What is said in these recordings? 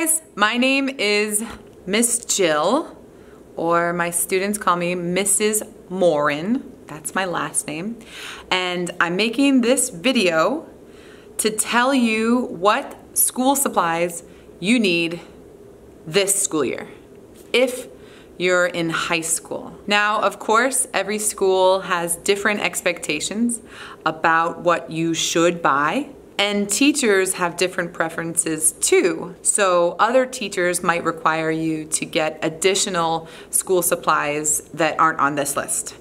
guys, my name is Miss Jill, or my students call me Mrs. Morin. That's my last name. And I'm making this video to tell you what school supplies you need this school year, if you're in high school. Now, of course, every school has different expectations about what you should buy, and teachers have different preferences too. So other teachers might require you to get additional school supplies that aren't on this list.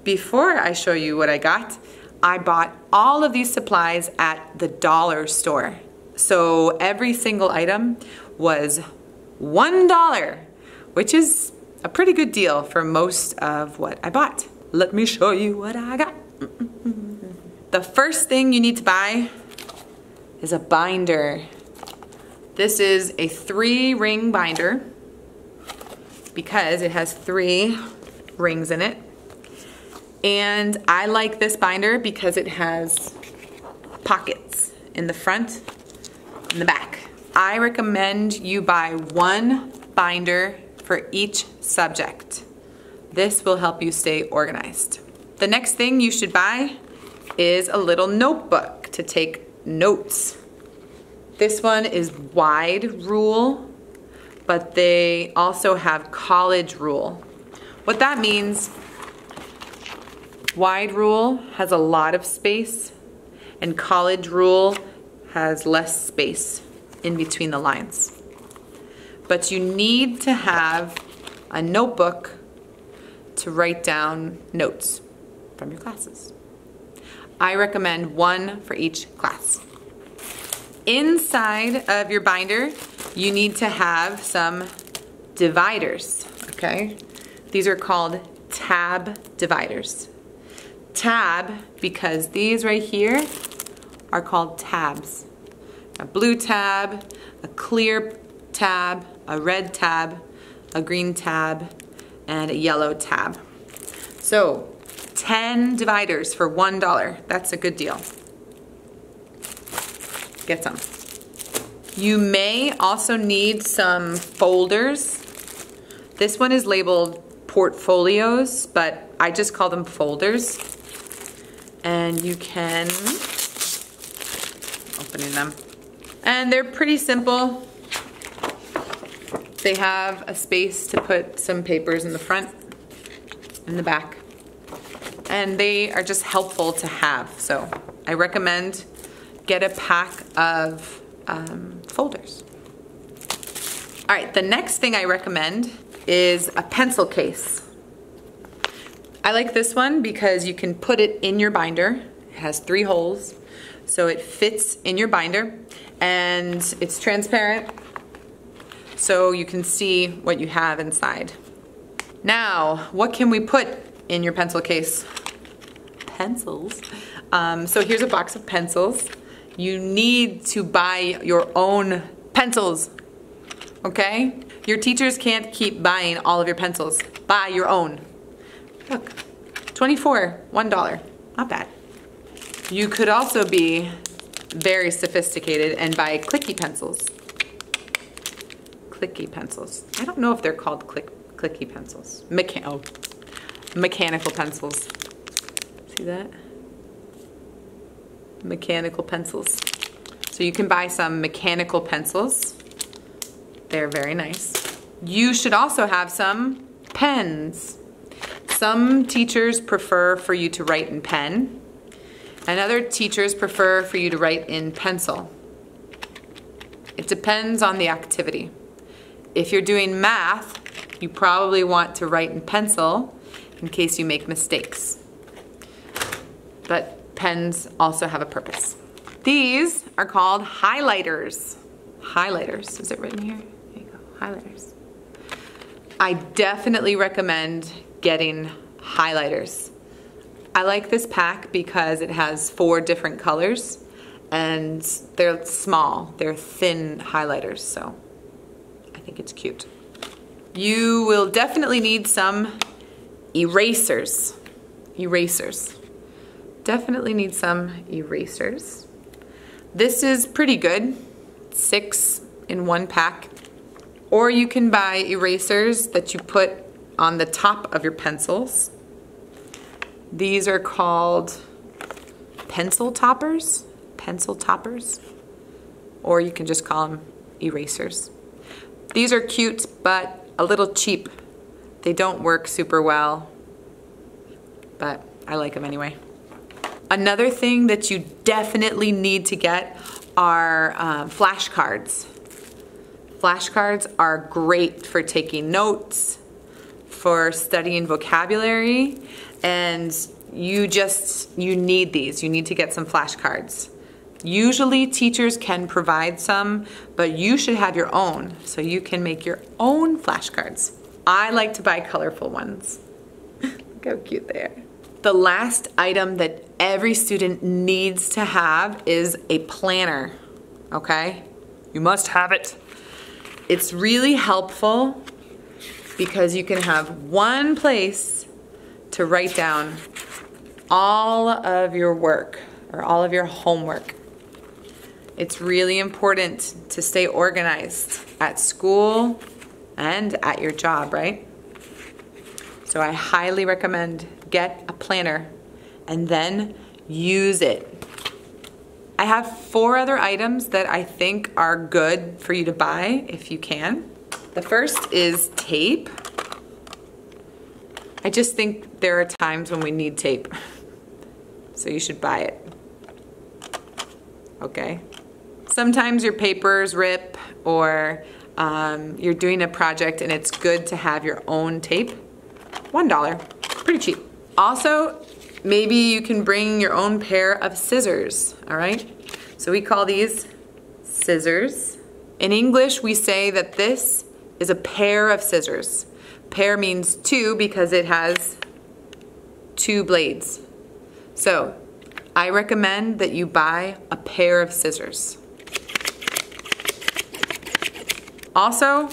Before I show you what I got, I bought all of these supplies at the dollar store. So every single item was $1, which is a pretty good deal for most of what I bought. Let me show you what I got. The first thing you need to buy is a binder. This is a 3-ring binder because it has 3 rings in it. And I like this binder because it has pockets in the front and the back. I recommend you buy 1 binder for each subject. This will help you stay organized. The next thing you should buy is a little notebook to take notes. This one is wide rule, but they also have college rule. What that means, wide rule has a lot of space and college rule has less space in between the lines. But you need to have a notebook to write down notes from your classes. I recommend 1 for each class. Inside of your binder, you need to have some dividers, okay? These are called tab dividers. Tab, because these right here are called tabs. A blue tab, a clear tab, a red tab, a green tab, and a yellow tab. So 10 dividers for $1. That's a good deal. Get some. You may also need some folders. This one is labeled portfolios, but I just call them folders. And you can open them. And they're pretty simple. They have a space to put some papers in the front and the back. And they are just helpful to have. So I recommend get a pack of folders. All right, the next thing I recommend is a pencil case. I like this one because you can put it in your binder. It has 3 holes, so it fits in your binder, and it's transparent, so you can see what you have inside. Now, what can we put in your pencil case? Pencils. So here's a box of pencils. You need to buy your own pencils, okay? Your teachers can't keep buying all of your pencils. Buy your own. Look, 24, $1, not bad. You could also be very sophisticated and buy clicky pencils. Clicky pencils. I don't know if they're called clicky pencils. Mechanical pencils. See that? Mechanical pencils. So you can buy some mechanical pencils. They're very nice. You should also have some pens. Some teachers prefer for you to write in pen, and other teachers prefer for you to write in pencil. It depends on the activity. If you're doing math, you probably want to write in pencil in case you make mistakes. But pens also have a purpose. These are called highlighters. Highlighters, is it written here? There you go, highlighters. I definitely recommend getting highlighters. I like this pack because it has 4 different colors and they're small, they're thin highlighters, so I think it's cute. You will definitely need some erasers. Definitely need some erasers. This is pretty good, 6 in 1 pack. Or you can buy erasers that you put on the top of your pencils. These are called pencil toppers, or you can just call them erasers. These are cute, but a little cheap. They don't work super well, but I like them anyway. Another thing that you definitely need to get are flashcards. Flashcards are great for taking notes, for studying vocabulary, and you need these. You need to get some flashcards. Usually teachers can provide some, but you should have your own, so you can make your own flashcards. I like to buy colorful ones. Look how cute they are. The last item that every student needs to have is a planner, okay? You must have it. It's really helpful because you can have one place to write down all of your work or all of your homework. It's really important to stay organized at school and at your job, right? So I highly recommend get a planner and then use it. I have 4 other items that I think are good for you to buy if you can. The first is tape. I just think there are times when we need tape, so you should buy it. Okay? Sometimes your papers rip, or you're doing a project and it's good to have your own tape. $1, pretty cheap. Also, maybe you can bring your own pair of scissors, all right? So we call these scissors. In English, we say that this is a pair of scissors. Pair means 2 because it has 2 blades. So I recommend that you buy a pair of scissors. Also,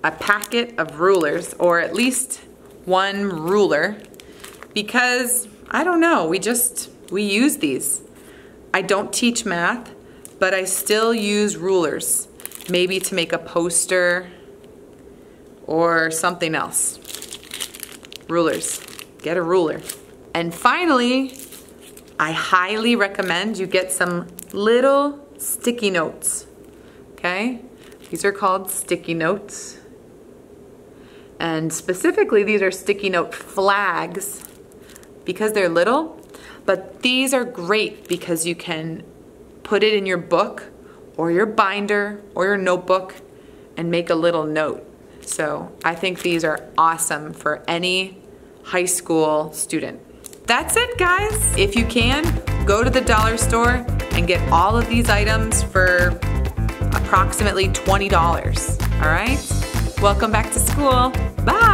a packet of rulers, or at least 1 ruler, because I don't know, we use these. I don't teach math, but I still use rulers, maybe to make a poster or something else. Rulers, get a ruler. And finally, I highly recommend you get some little sticky notes, okay? These are called sticky notes. And specifically, these are sticky note flags because they're little, but these are great because you can put it in your book or your binder or your notebook and make a little note. So I think these are awesome for any high school student. That's it, guys. If you can, go to the dollar store and get all of these items for approximately $20, all right? Welcome back to school. Bye.